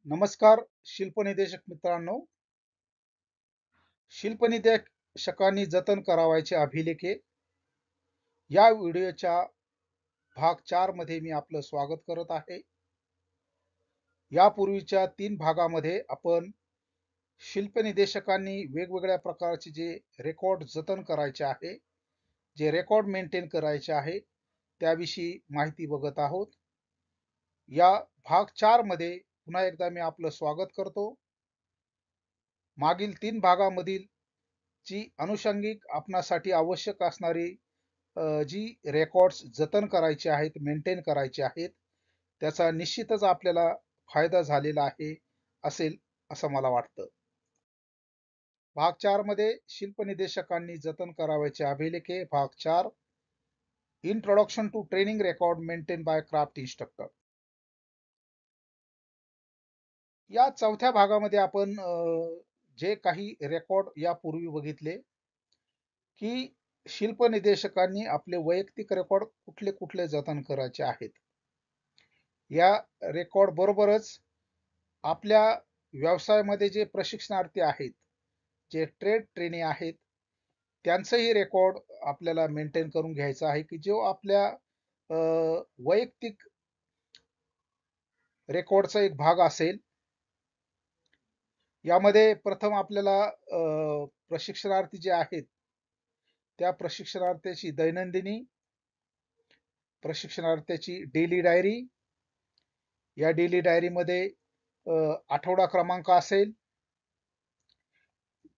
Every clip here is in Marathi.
नमस्कार शिल्पनिदेशक मित्रांनो. शिल्पनिदेशकांनी जतन करावयाचे अभिलेखे या व्हिडिओच्या भाग 4 मध्ये मी आपलं स्वागत करत आहे. यापूर्वीच्या 3 भागामध्ये आपण शिल्पनिदेशकांनी वेगवेगळ्या प्रकारचे जे रेकॉर्ड जतन करायचे आहे, जे रेकॉर्ड मेंटेन करायचे आहे, त्याविषयी माहिती बघत आहोत. या भाग 4 मध्ये पुन्हा एकदा मी आपलं स्वागत करतो. मागील 3 भागामधील जी अनुषंगिक आपणासाठी आवश्यक असणारी जी रेकॉर्ड्स जतन करायचे आहेत, मेंटेन करायचे आहेत, त्याचा निश्चितच आपल्याला फायदा झालेला आहे असेल असं मला वाटतं. भाग 4 मध्ये शिल्पनिदेशकांनी जतन करावयाचे अभिलेखे भाग 4 introduction to training record maintain by craft instructor. या चौथ्या भागामध्ये आपण जे काही रेकॉर्ड यापूर्वी बघितले की शिल्पनिदेशकांनी आपले वैयक्तिक रेकॉर्ड कुठले कुठले जतन करायचे आहेत. या रेकॉर्ड बरोबरच आपल्या व्यवसायामध्ये जे प्रशिक्षणार्थी आहेत, जे ट्रेड ट्रेनी आहेत, त्यांचंही रेकॉर्ड आपल्याला मेंटेन करून घ्यायचं आहे की जो आपल्या वैयक्तिक रेकॉर्डचा एक भाग असेल. यामध्ये प्रथम आपल्याला प्रशिक्षणार्थी जे आहेत त्या प्रशिक्षणार्थीची दैनंदिनी, प्रशिक्षणार्थीची डेली डायरी, या डेली डायरीमध्ये आठवडा क्रमांक असेल,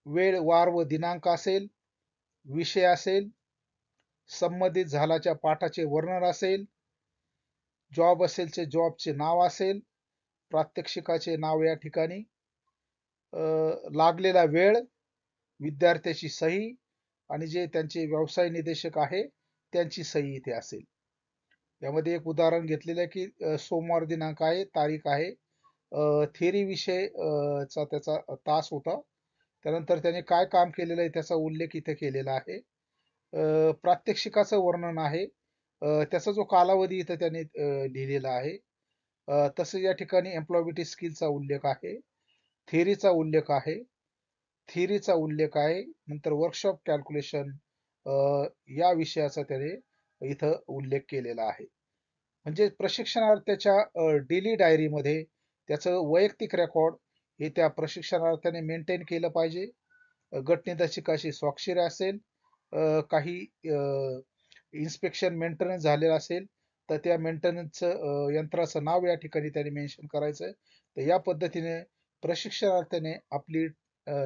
वेळ वार व दिनांक असेल, विषय असेल, संबंधित झाल्याच्या पाठाचे वर्णन असेल, जॉब असेल ते जॉबचे नाव असेल, प्रात्यक्षिकाचे नाव या ठिकाणी, लागलेला वेळ, विद्यार्थ्याची सही आणि जे त्यांचे व्यवसाय निदेशक आहे त्यांची सही इथे असेल. यामध्ये एक उदाहरण घेतलेलं आहे की सोमवार दिनांक आहे, तारीख आहे, थिअरी विषय चा त्याचा तास होता. त्यानंतर त्याने काय काम केलेलं आहे त्याचा उल्लेख इथे केलेला आहे. प्रात्यक्षिकाचं वर्णन आहे, त्याचा जो कालावधी इथं त्याने लिहिलेला आहे. तसं या ठिकाणी एम्प्लॉयबिलिटी स्किलचा उल्लेख आहे, थिअरीचा उल्लेख आहे, थिअरीचा उल्लेख आहे, नंतर वर्कशॉप कॅल्क्युलेशन या विषयाचा त्याने इथं उल्लेख केलेला आहे. म्हणजे प्रशिक्षणार्थ्याच्या डेली डायरीमध्ये त्याचं वैयक्तिक रेकॉर्ड हे त्या प्रशिक्षणार्थ्याने मेंटेन केलं पाहिजे. गटनिदेशकाची स्वाक्षरी असेल, काही इन्स्पेक्शन मेंटेनन्स झालेलं असेल तर त्या मेंटेनन्स यंत्राचं नाव या ठिकाणी त्यांनी मेन्शन करायचं. तर या पद्धतीने प्रशिक्षणार्थ्याने आपली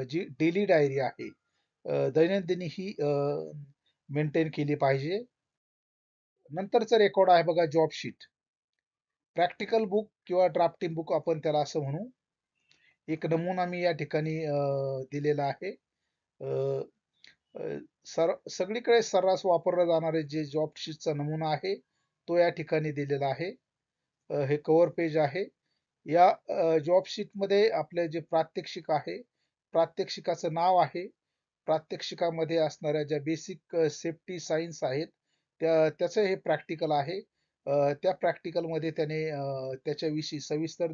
जी डेली डायरी आहे, दैनंदिनी ही मेंटेन केली पाहिजे. नंतरचं रेकॉर्ड आहे बघा जॉब शीट. प्रॅक्टिकल बुक किंवा ड्राफ्टिंग बुक आपण त्याला असं म्हणू. एक नमुना मी या ठिकाणी दिलेला आहे. सगळीकडे सर्रास वापरला जाणारे जे जॉब शीटचा नमुना आहे तो या ठिकाणी दिलेला आहे. हे कव्हर पेज आहे. या जॉब शीटमध्ये आपले जे प्रात्यक्षिक आहे, प्रात्यक्षिकाचं नाव आहे, प्रात्यक्षिकामध्ये असणाऱ्या ज्या बेसिक सेफ्टी सायन्स आहेत त्याचं हे प्रॅक्टिकल आहे. त्या प्रॅक्टिकलमध्ये त्याने त्याच्याविषयी सविस्तर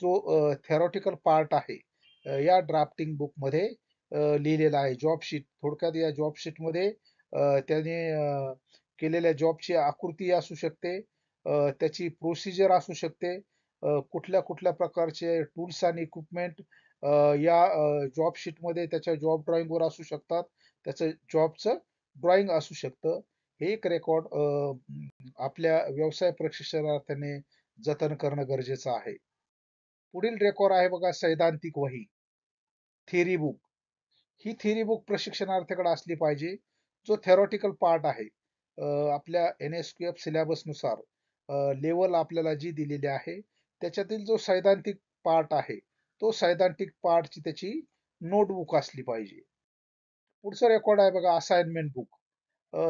जो थेरॉटिकल पार्ट आहे या ड्राफ्टिंग बुकमध्ये लिहिलेला आहे. जॉब शीट थोडक्यात या जॉब शीटमध्ये त्याने केलेल्या जॉबची आकृती असू शकते, त्याची प्रोसिजर असू शकते, कुठल्या कुठल्या प्रकारचे टूल्स आणि इक्विपमेंट या जॉब शीटमध्ये त्याच्या जॉब ड्रॉइंगवर असू शकतात, त्याचं जॉबचं ड्रॉइंग असू शकतं. हे एक रेकॉर्ड आपल्या व्यवसाय प्रशिक्षणार्थीने जतन करणं गरजेचं आहे. पुढील रेकॉर्ड आहे बघा सैद्धांतिक वही, थिअरी बुक. ही थिअरी बुक प्रशिक्षणार्थीकडे असली पाहिजे. जो थेरॉटिकल पार्ट आहे, आपल्या NSQF सिलेबसनुसार लेवल आपल्याला जी दिलेली आहे त्याच्यातील जो सैद्धांतिक पार्ट आहे तो सैद्धांतिक पार्टची त्याची नोटबुक असली पाहिजे. पुढचं रेकॉर्ड आहे बघा असाइनमेंट बुक.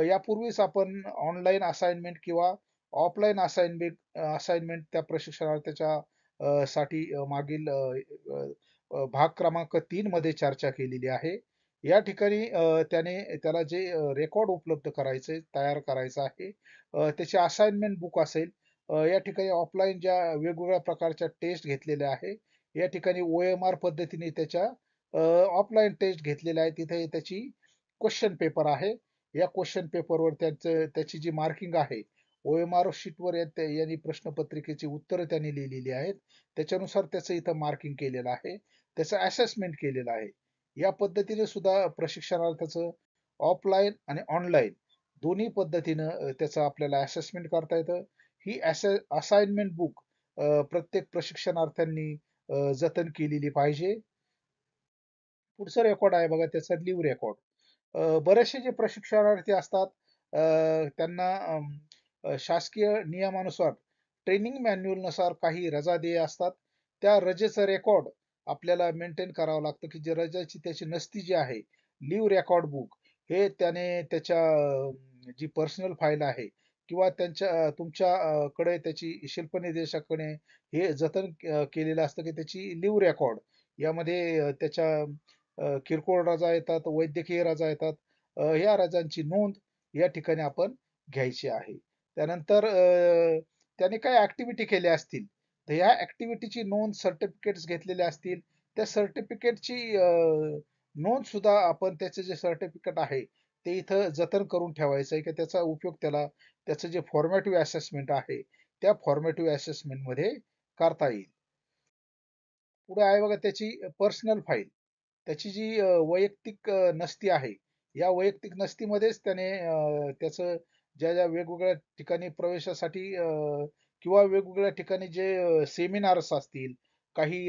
यापूर्वीच आपण ऑनलाईन असाइनमेंट किंवा ऑफलाईन असाइनमेंट त्या प्रशिक्षणार्थीच्या साठी मागील भाग क्रमांक 3 मध्ये चर्चा केलेली आहे. या ठिकाणी त्याला जे रेकॉर्ड उपलब्ध करायचे तयार करायचं आहे, त्याचे असाइनमेंट बुक असेल. या ठिकाणी ऑफलाईन ज्या वेगवेगळ्या प्रकारच्या टेस्ट घेतलेल्या आहे या ठिकाणी OMR पद्धतीने त्याच्या ऑफलाईन टेस्ट घेतलेल्या आहे. तिथे त्याची क्वेश्चन पेपर आहे. या क्वेश्चन पेपरवर त्याची जी मार्किंग आहे, OMR शीटवर यांनी प्रश्नपत्रिकेची उत्तरं त्यांनी लिहिलेली आहेत. त्याच्यानुसार त्याचं इथं मार्किंग केलेलं आहे. त्याचं असेसमेंट केलेलं आहे. या पद्धतीने सुद्धा प्रशिक्षणार्थाचं ऑफलाईन आणि ऑनलाईन दोन्ही पद्धतीनं त्याचं आपल्याला असेसमेंट करता येतं. ही असाइनमेंट बुक प्रत्येक प्रशिक्षणार्थ्यांनी जतन केलेली पाहिजे. पुढचा रेकॉर्ड आहे बघा त्याचा लिव्ह रेकॉर्ड. बरेचसे जे प्रशिक्षणार्थी असतात त्यांना शासकीय नियमानुसार ट्रेनिंग मॅन्युअल नुसार काही रजा देय असतात. त्या रजेचं रेकॉर्ड आपल्याला मेंटेन करावं लागतं की जे रजेची त्याची नसती जी आहे लिव्ह रेकॉर्ड बुक हे त्याने त्याच्या जी पर्सनल फाईल आहे किंवा तुमच्या कडे त्याची शिल्पनिदेशकाकडे हे जतन केलेलं असतं की त्याची लिव्ह रेकॉर्ड यामध्ये किरकोळ रजा येतात, वैद्यकीय रजा येतात. या रजांची नोंद या ठिकाणी आपण घ्यायची आहे. त्यानंतर त्याने काही ऍक्टिव्हिटी केल्या असतील, तर या ऍक्टिव्हिटीची नोंद सर्टिफिकेट्स घेतलेले असतील, त्या सर्टिफिकेटची नोंद सुद्धा आपण त्याचे जे सर्टिफिकेट आहे, ते इथं जतन करून ठेवायचं आहे की त्याचा उपयोग त्याचं जे फॉर्मॅटिव्ह असेसमेंट आहे, त्या फॉर्मॅटिव्ह असेसमेंटमध्ये करता येईल. पुढे आहे बघा त्याची पर्सनल फाईल. त्याची जी वैयक्तिक नसती आहे, या वैयक्तिक नसतीमध्येच त्याने त्याचं ज्या वेगवेगळ्या ठिकाणी प्रवेशासाठी किंवा वेगवेगळ्या ठिकाणी जे सेमिनार्स असतील, काही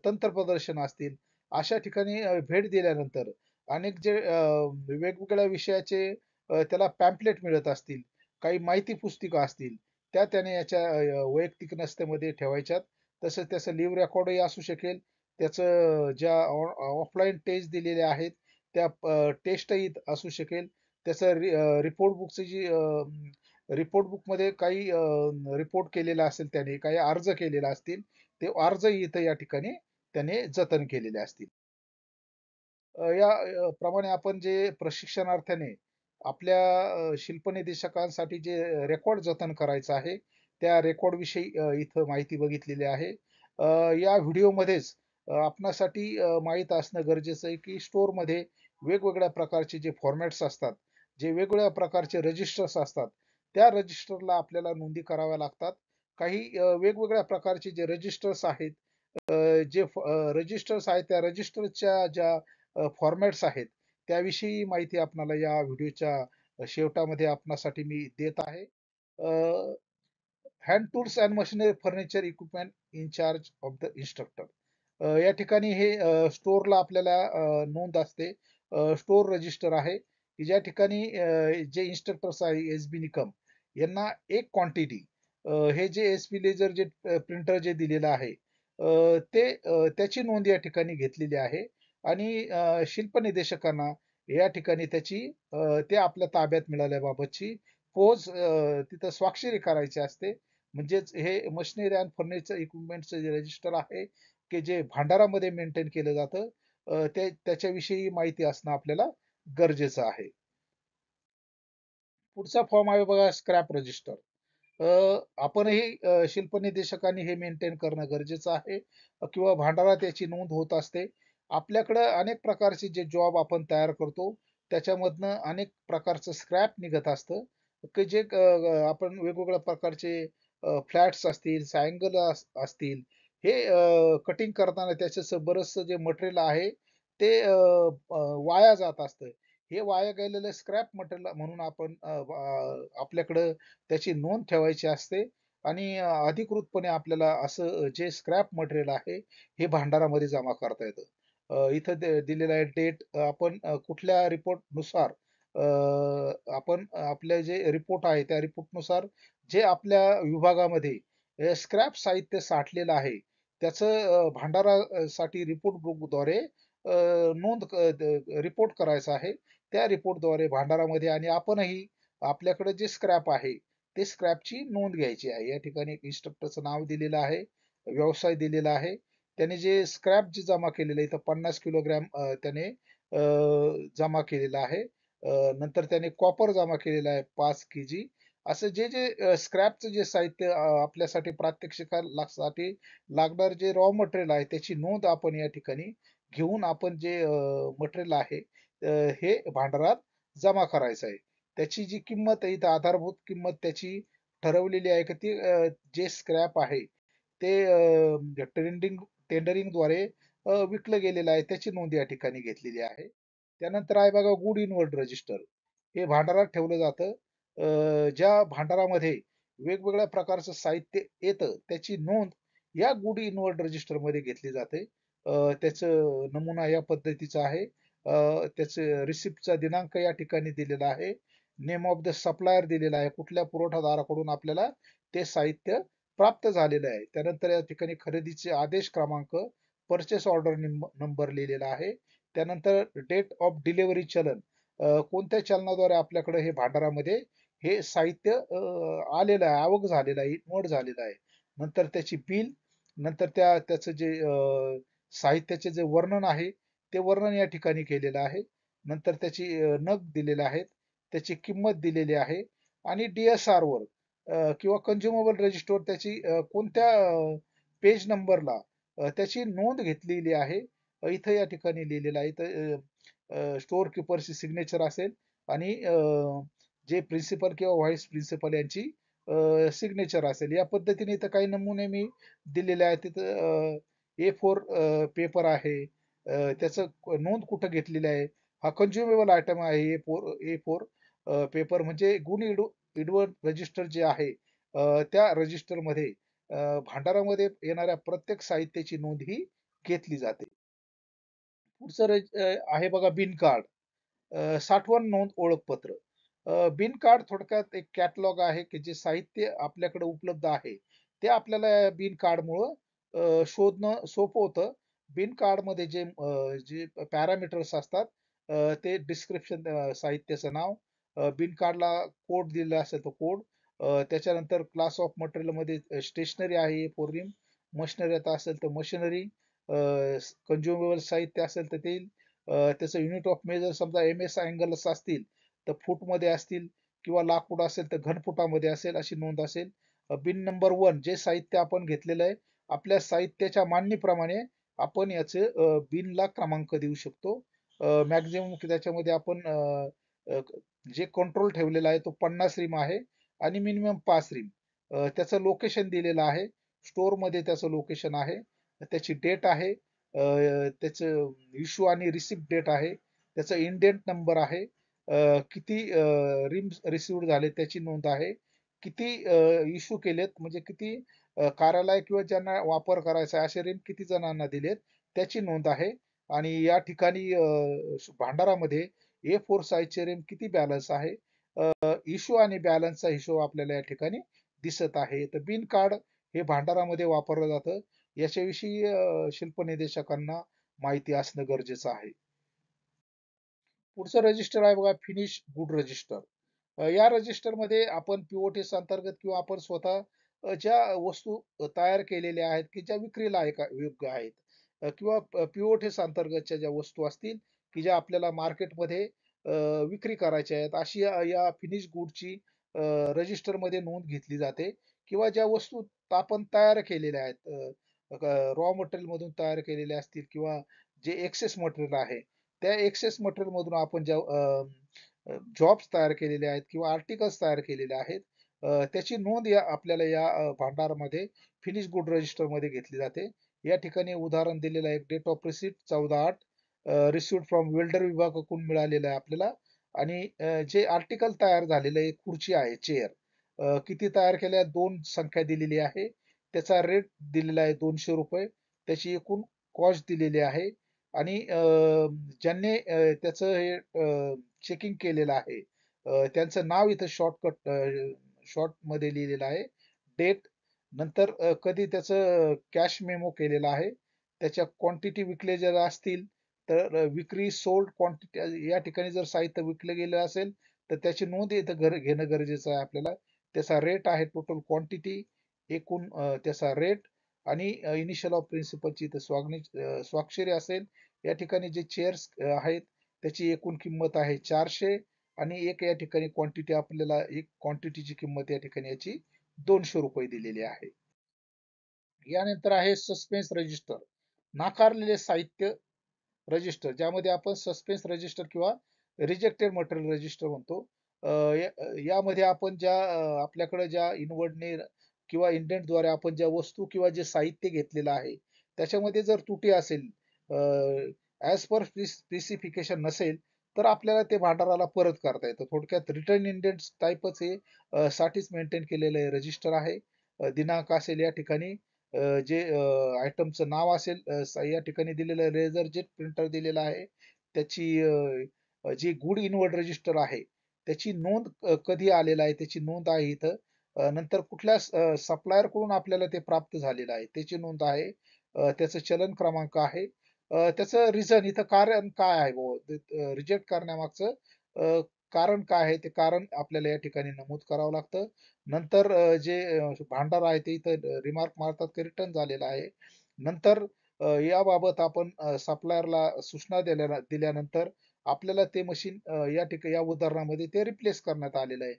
तंत्रप्रदर्शन असतील, अशा ठिकाणी भेट दिल्यानंतर अनेक जे वेगवेगळ्या विषयाचे त्याला पॅम्पलेट मिळत असतील, काही माहिती पुस्तिका असतील, त्या त्याने याच्या वैयक्तिक नसतेमध्ये ठेवायच्यात. तसंच त्याचं लिव्ह रेकॉर्डही असू शकेल. त्याचं ज्या ऑफलाईन टेस्ट दिलेल्या आहेत, त्या टेस्टही असू शकेल. त्याचं रिपोर्ट बुकचं जी रिपोर्ट बुकमध्ये काही रिपोर्ट केलेला असेल त्याने, काही अर्ज केलेला असतील, ते अर्जही इथं या ठिकाणी त्याने जतन केलेले असतील. या प्रमाणे आपण जे प्रशिक्षणार्थ्याने आपल्या शिल्पनिदेशकांसाठी जे रेकॉर्ड जतन करायचं आहे, त्या रेकॉर्ड विषयी इथं माहिती बघितलेली आहे. अ, या व्हिडिओमध्येच आपणासाठी माहीत असणं गरजेचं आहे, की स्टोअरमध्ये वेगवेगळ्या प्रकारचे जे फॉर्मॅट्स असतात, जे वेगवेगळ्या प्रकारचे रजिस्टर्स असतात, त्या रजिस्टरला आपल्याला नोंदी कराव्या लागतात. काही वेगवेगळ्या प्रकारचे जे रजिस्टर्स आहेत, जे रजिस्टर्स आहेत, त्या रजिस्टरच्या ज्या फॉर्मॅट्स आहेत, त्याविषयी माहिती आपणाला या व्हिडिओच्या शेवटामध्ये आपणासाठी मी देत आहे. Hand tools and machinery furniture equipment in charge of the instructor. या ठिकाणी हे स्टोअरला आपल्याला नोंद असते. स्टोअर रजिस्टर आहे, की ज्या ठिकाणी जे इन्स्ट्रक्टर्स आहे एस-बी निकम यांना एक क्वांटिटी हे जे एस-बी लेझर जे प्रिंटर जे दिलेलं आहे, त्याची नोंद या ठिकाणी घेतलेली आहे आणि शिल्प निदेशकांना या ठिकाणी ते आपल्या ताब्यात मिळाल्याबाबतची तिथं स्वाक्षरी करायची असते. म्हणजेच हे मशिनरी अँड फर्निचर इक्विपमेंटचं जे रजिस्टर आहे, की जे भांडारामध्ये मेंटेन केलं जातं, त्याच्याविषयी माहिती असणं आपल्याला गरजेचं आहे. पुढचा फॉर्म आहे बघा स्क्रॅप रजिस्टर. आपणही शिल्पनिदेशकांनी हे मेंटेन करणं गरजेचं आहे किंवा भांडारात याची नोंद होत असते. आपल्याकडं अनेक प्रकारचे जे जॉब आपण तयार करतो, त्याच्यामधनं अनेक प्रकारचं स्क्रॅप निघत असतं, की जे आपण वेगवेगळ्या प्रकारचे फ्लॅट्स असतील, ट्रायंगल असतील, हे कटिंग करताना त्याचं बरचसं जे मटेरियल आहे, ते वाया जात असतं. हे वाया गेलेलं स्क्रॅप मटेरियल म्हणून आपल्याकडं त्याची नोंद ठेवायची असते आणि अधिकृतपणे आपल्याला असं जे स्क्रॅप मटेरियल आहे, हे भांडारामध्ये जमा करता येतं. इथं दिलेलं आहे डेट. आपण कुठल्या रिपोर्टनुसार आपण आपले जे रिपोर्ट आहे, त्या रिपोर्टनुसार जे आपल्या विभागामध्ये स्क्रॅप साहित्य साठलेलं आहे, त्याचं भांडारासाठी रिपोर्ट बुकद्वारे नोंद रिपोर्ट करायचा आहे. त्या रिपोर्टद्वारे भांडारामध्ये आणि आपणही आपल्याकडे जे स्क्रॅप आहे, ते स्क्रॅपची नोंद घ्यायची आहे. या ठिकाणी एक इन्स्ट्रक्टरचं नाव दिलेलं आहे, व्यवसाय दिलेला आहे. त्याने जे स्क्रॅप जे जमा केलेलं आहे, इथं 50 किलोग्रॅम त्याने जमा केलेला आहे. नंतर त्याने कॉपर जमा केलेला आहे 5 केजी. असं जे स्क्रॅपचं जे साहित्य आपल्यासाठी प्रात्यक्षिकासाठी लागणार जे रॉ मटेरियल आहे त्याची नोंद आपण या ठिकाणी घेऊन आपण जे मटेरियल आहे हे भांडारात जमा करायचं आहे. त्याची जी किंमत आहे इथं आधारभूत किंमत त्याची ठरवलेली आहे की ती जे स्क्रॅप आहे ते टेंडरिंगद्वारे विकलं गेलेलं आहे त्याची नोंद या ठिकाणी घेतलेली आहे. त्यानंतर आहे बघा गुड इनवर्ड रजिस्टर. हे भांडारात ठेवलं जातं. ज्या भांडारामध्ये वेगवेगळ्या प्रकारचं साहित्य येतं त्याची नोंद या गुड इनवर्ड रजिस्टरमध्ये घेतली जाते. त्याचं नमुना या पद्धतीचा आहे. त्याचं रिसिप्टचा दिनांक या ठिकाणी दिलेला आहे. नेम ऑफ द सप्लायर दिलेला आहे. कुठल्या पुरवठादाराकडून आपल्याला ते साहित्य प्राप्त झालेलं आहे. त्यानंतर या ठिकाणी खरेदीचे आदेश क्रमांक, पर्चेस ऑर्डर नंबर लिहिलेला आहे. त्यानंतर डेट ऑफ डिलिव्हरी चलन, कोणत्या चलनाद्वारे आपल्याकडे हे भांडारामध्ये हे साहित्य आलेलं आहे, आवक झालेलं आहे, नोट झालेलं आहे. नंतर त्याची बिल, नंतर त्याचं जे साहित्याचे जे वर्णन आहे ते वर्णन या ठिकाणी केलेलं आहे. नंतर त्याची नग दिलेले आहेत, त्याची किंमत दिलेली आहे आणि DSR वर किंवा कन्झ्युमेबल रजिस्टरवर त्याची कोणत्या पेज नंबरला त्याची नोंद घेतलेली आहे. इथं या ठिकाणी लिहिलेलं आहे. इथं स्टोअर किपरची सिग्नेचर असेल आणि जे प्रिन्सिपल किंवा व्हाईस प्रिन्सिपल यांची सिग्नेचर असेल. या पद्धतीने इथं काही नमुने मी दिलेले आहेत. तिथं A4 पेपर आहे. त्याचं नोंद कुठं घेतलेली आहे. हा कन्झ्युमेबल आयटम आहे. A4 पेपर म्हणजे गुण इडवड रजिस्टर जे आहे त्या रजिस्टरमध्ये भांडारामध्ये येणाऱ्या प्रत्येक साहित्याची नोंद ही घेतली जाते. पुढचं आहे बघा बिन कार्ड. साठवण नोंद ओळखपत्र. बिन कार्ड थोडक्यात एक कॅटलॉग आहे की जे साहित्य आपल्याकडे उपलब्ध आहे ते आपल्याला बिन कार्डमुळं शोधणं सोपं होतं. बिन कार्डमध्ये जे पॅरामीटर्स असतात ते डिस्क्रिप्शन, साहित्याचं नाव, बिन कार्डला कोड दिलेला असेल तो कोड, त्याच्यानंतर क्लास ऑफ मटेरियलमध्ये स्टेशनरी आहे फोर, मशिनरी आता असेल तर मशिनरी, कन्झ्युमेबल साहित्य असेल तर ते त्याचं युनिट ऑफ मेजर समजा MS अँगल्स असतील तर फूटमध्ये असतील किंवा लाकूड असेल तर घनफुटामध्ये असेल अशी नोंद असेल. बिन नंबर 1 जे साहित्य आपण घेतलेलं आहे आपल्या साहित्याच्या मांडणीप्रमाणे आपण याचे बिनला क्रमांक देऊ शकतो. मॅक्झिमम त्याच्यामध्ये आपण जे कंट्रोल ठेवलेला आहे तो 50 रिम आहे आणि मिनिमम 5 रिम. त्याचं लोकेशन दिलेलं आहे. स्टोअरमध्ये त्याचं लोकेशन आहे. त्याची डेट आहे. त्याचं इश्यू आणि रिसिप्ट डेट आहे. त्याचा इंडेंट नंबर आहे. किती रिम्स रिसिव्ड झाले त्याची नोंद आहे. किती इश्यू केलेत म्हणजे किती कार्यालय किंवा ज्यांना वापर करायचा आहे असे रिम किती जणांना दिलेत त्याची नोंद आहे. आणि या ठिकाणी भांडारामध्ये A4 साईजचे रिम किती बॅलन्स आहे, इश्यू आणि बॅलन्सचा हिशोब आपल्याला या ठिकाणी दिसत आहे. तर बिन कार्ड हे भांडारामध्ये वापरलं जातं. याच्याविषयी शिल्प निदेशकांना माहिती असणं गरजेचं आहे. पुढचं रजिस्टर आहे बघा फिनिश गुड रजिस्टर. या रजिस्टरमध्ये आपण पीओटीएस अंतर्गत किंवा आपण स्वतः ज्या वस्तू तयार केलेल्या आहेत की ज्या विक्रीला योग्य आहेत, किंवा पीओटीएस अंतर्गतच्या ज्या वस्तू असतील की ज्या आपल्याला मार्केटमध्ये विक्री करायच्या आहेत अशी या फिनिश गुडची रजिस्टरमध्ये नोंद घेतली जाते. किंवा ज्या वस्तू आपण तयार केलेल्या आहेत रॉ मटेरियल मधून तयार केलेल्या असतील किंवा जे एक्सेस मटेरियल आहे त्या एक्सेस मटेरियल मधून आपण ज्या जॉब्स तयार केलेले आहेत किंवा आर्टिकल्स तयार केलेले आहेत त्याची नोंद आपल्याला या भांडारमध्ये फिनिश गुड रजिस्टर मध्ये घेतली जाते. या ठिकाणी उदाहरण दिलेलं आहे date of receipt 14/8, received from welder विभागाकडून मिळालेलं आहे आपल्याला. आणि जे आर्टिकल तयार झालेलं आहे खुर्ची आहे चेअर, किती तयार केल्या 2 संख्या दिलेली आहे. त्याचा रेट दिलेला आहे ₹200. त्याची एकूण कॉस्ट दिलेली आहे. आणि ज्यांनी त्याचं हे चेकिंग केलेलं आहे त्यांचं नाव इथं शॉर्ट मध्ये लिहिलेलं आहे. डेट, नंतर कधी त्याचं कॅश मेमो केलेला आहे. त्याच्या क्वांटिटी विकले जर असतील तर विक्री सोल्ड क्वांटिटी या ठिकाणी जर साहित्य विकलं गेलं असेल तर त्याची नोंद इथं घेणं गरजेचं आहे आपल्याला. त्याचा रेट आहे टोटल क्वांटिटी, एकूण त्याचा रेट आणि इनिशियल ऑफ प्रिन्सिपलची इथं स्वाक्षरी असेल. या ठिकाणी जे चेअर्स आहेत त्याची एकूण किंमत आहे 400 आणि एक या ठिकाणी क्वांटिटी आपल्याला एक क्वांटिटीची किंमत या ठिकाणी याची ₹200 दिलेली आहे. यानंतर आहे सस्पेन्स रजिस्टर, नाकारलेले साहित्य रजिस्टर, ज्यामध्ये आपण सस्पेन्स रजिस्टर किंवा रिजेक्टेड मटेरियल रजिस्टर म्हणतो. यामध्ये आपण ज्या आपल्याकडे ज्या इनवर्डने किंवा इंडेंटद्वारे आपण ज्या वस्तू किंवा जे साहित्य घेतलेलं आहे त्याच्यामध्ये जर त्रुटी असेल, ॲज पर स्पेसिफिकेशन नसेल, तर आपल्याला ते भांडाराला परत करता येतं. थोडक्यात रिटर्न इंडेंट टाईपच हे साठीच मेंटेन केलेलं हे रजिस्टर आहे. दिनांक असेल या ठिकाणी, जे आयटमचं नाव असेल, या ठिकाणी दिलेलं रेझर जेट प्रिंटर दिलेला आहे. त्याची जी गुड इनवर्ड रजिस्टर आहे त्याची नोंद कधी आलेला आहे त्याची नोंद आहे इथं. नंतर कुठल्या सप्लायर कडून आपल्याला ते प्राप्त झालेलं आहे त्याची नोंद आहे. त्याचं चलन क्रमांक आहे. त्याचं रिझन इथं कारण काय आहे, रिजेक्ट करण्यामागचं कारण काय आहे ते कारण आपल्याला या ठिकाणी नमूद करावं लागतं. नंतर जे भांडार आहे ते इथं रिमार्क मारतात की रिटर्न झालेलं आहे. नंतर याबाबत आपण सप्लायरला सूचना दिल्यानंतर आपल्याला ते मशीन या ठिकाणी या उदाहरणामध्ये ते रिप्लेस करण्यात आलेलं आहे.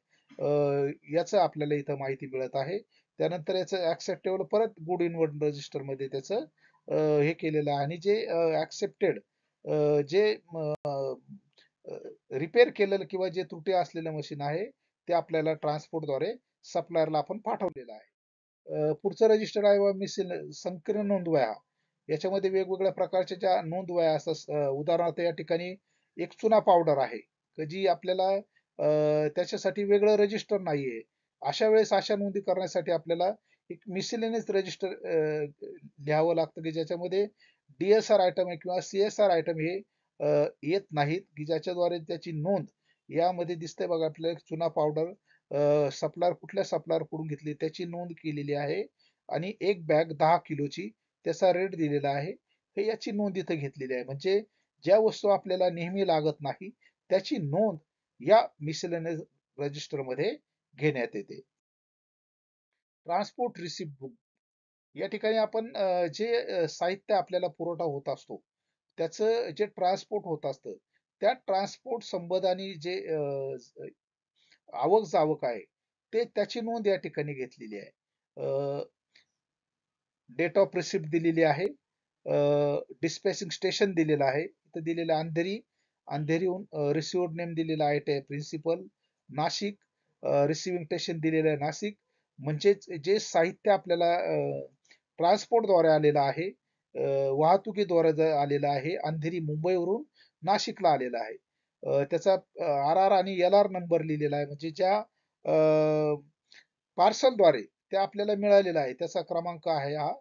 याचं आपल्याला इथं माहिती मिळत आहे. त्यानंतर याचं ऍक्सेप्टेबल परत गुड इनवर्ड रजिस्टर मध्ये त्याचं हे केलेलं आहे आणि जे ऍक्सेप्टेड जे रिपेअर केलेलं किंवा जे त्रुटी असलेलं मशीन आहे ते आपल्याला ट्रान्सपोर्टद्वारे सप्लायरला आपण पाठवलेलं आहे. पुढचं रजिस्टर आहे मिसिल संकीर्ण नोंदवह्या. याच्यामध्ये वेगवेगळ्या प्रकारच्या ज्या नोंदवह्या असतात, उदाहरणार्थ या ठिकाणी एक चुना पावडर आहे जी आपल्याला त्याच्यासाठी वेगळं रजिस्टर नाहीये. अशा वेळेस अशा नोंदी करण्यासाठी आपल्याला एक मिसिलेनियस रजिस्टर लिहावं लागतं की ज्याच्यामध्ये DSR आयटम आहे किंवा CSR आयटम हे येत नाहीत, की ज्याच्याद्वारे त्याची नोंद यामध्ये दिसते बघा आपल्याला चुना पावडर सप्लायर कुठल्या सप्लायर कडून घेतली त्याची नोंद केलेली आहे आणि एक बॅग 10 किलोची त्याचा रेट दिलेला आहे. हे याची नोंद इथं घेतलेली आहे. म्हणजे ज्या वस्तू आपल्याला नेहमी लागत नाही त्याची नोंद या मिसलेनियस रजिस्टर मध्ये घेण्यात येते. ट्रान्सपोर्ट रिसिप्ट बुक, या ठिकाणी आपण जे साहित्य आपल्याला पुरवठा होत असतो त्याचं जे ट्रान्सपोर्ट होत असतं त्या ट्रान्सपोर्ट संबंधाने जे आवक जावक आहे ते त्याची नोंद या ठिकाणी घेतलेली आहे. डेट ऑफ रिसिप्ट दिलेली आहे. डिस्पॅचिंग स्टेशन दिलेलं आहे. इथं दिलेलं अंधेरी, अंधेरीहून रिसिव्हर नेम दिलेला आहे ते प्रिन्सिपल नाशिक, रिसिव्हिंग स्टेशन दिलेलं आहे नाशिक. म्हणजेच जे साहित्य आपल्याला ट्रान्सपोर्टद्वारे आलेलं आहे, वाहतुकीद्वारे आलेलं आहे, अंधेरी मुंबईवरून नाशिकला आलेलं आहे. त्याचा RR आणि LR नंबर लिहिलेला आहे. म्हणजे ज्या पार्सलद्वारे ते आपल्याला मिळालेला आहे त्याचा क्रमांक आहे हा.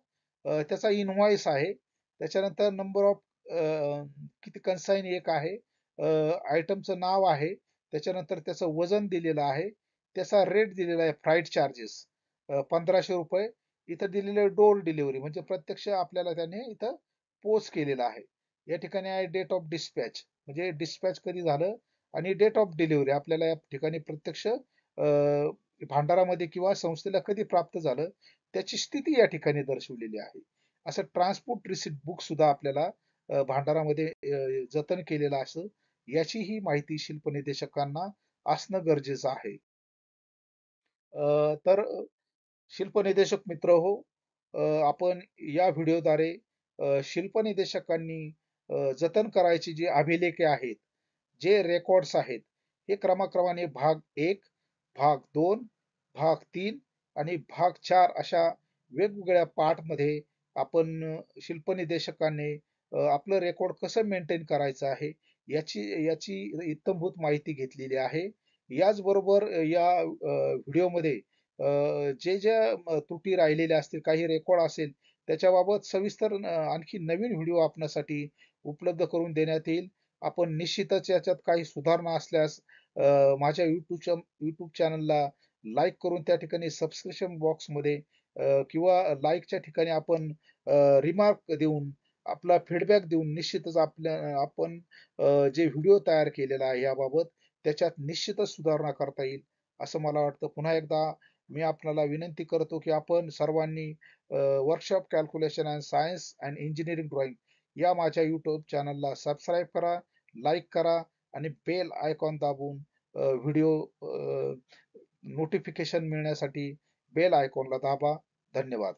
त्याचा इनव्हॉइस आहे. त्याच्यानंतर नंबर ऑफ किती कन्साइन एक आहे. आयटमचं नाव आहे. त्याच्यानंतर त्याचं वजन दिलेलं आहे. त्याचा रेट दिलेला आहे फ्राईट चार्जेस ₹1500. इथं दिलेलं डोर डिलिव्हरी म्हणजे प्रत्यक्ष आपल्याला त्याने इथं पोच केलेला आहे. या ठिकाणी आहे डेट ऑफ डिस्पॅच म्हणजे डिस्पॅच कधी झालं आणि डेट ऑफ डिलिव्हरी आपल्याला या ठिकाणी प्रत्यक्ष भांडारामध्ये किंवा संस्थेला कधी प्राप्त झालं त्याची स्थिती या ठिकाणी दर्शवलेली आहे. असं ट्रान्सपोर्ट रिसिप्ट बुक सुद्धा आपल्याला भांडारामध्ये जतन केलेलं असं याची ही माहिती शिल्प निर्देशकांना असणं गरजेचं आहे. तर शिल्प निर्देशक मित्र हो, आपण या व्हिडिओद्वारे शिल्प निर्देशकांनी जतन करायची जी अभिलेखे आहेत, जे रेकॉर्ड्स आहेत, हे क्रमाक्रमाने भाग 1, भाग 2, भाग 3 आणि भाग 4 अशा वेगवेगळ्या पार्टमध्ये आपण शिल्प निर्देशकाने आपलं रेकॉर्ड कसं मेंटेन करायचं आहे, याची याची इत्थंभूत माहिती घेतलेली आहे. याचबरोबर या व्हिडिओमध्ये जे त्रुटी राहिलेल्या असतील, काही रेकॉर्ड असेल, त्याच्याबाबत सविस्तर आणखी नवीन व्हिडिओ आपणासाठी उपलब्ध करून देण्यात येईल. आपण निश्चितच याच्यात काही सुधारणा असल्यास माझ्या YouTube चॅनलला लाईक करून त्या ठिकाणी सबस्क्रिप्शन बॉक्समध्ये किंवा लाईकच्या ठिकाणी आपण रिमार्क देऊन आपला फीडबॅक देऊन निश्चितच आपण जे व्हिडिओ तयार केलेला आहे याबाबत त्याच्यात निश्चितच सुधारणा करता येईल असं मला वाटतं. पुन्हा एकदा मी आपल्याला विनंती करतो की आपण सर्वांनी workshop calculation and science and engineering drawing या माझ्या YouTube चॅनलला सबस्क्राईब करा, लाईक करा आणि बेल आयकॉन दाबून व्हिडिओ नोटिफिकेशन मिळण्यासाठी बेल आयकॉनला दाबा. धन्यवाद.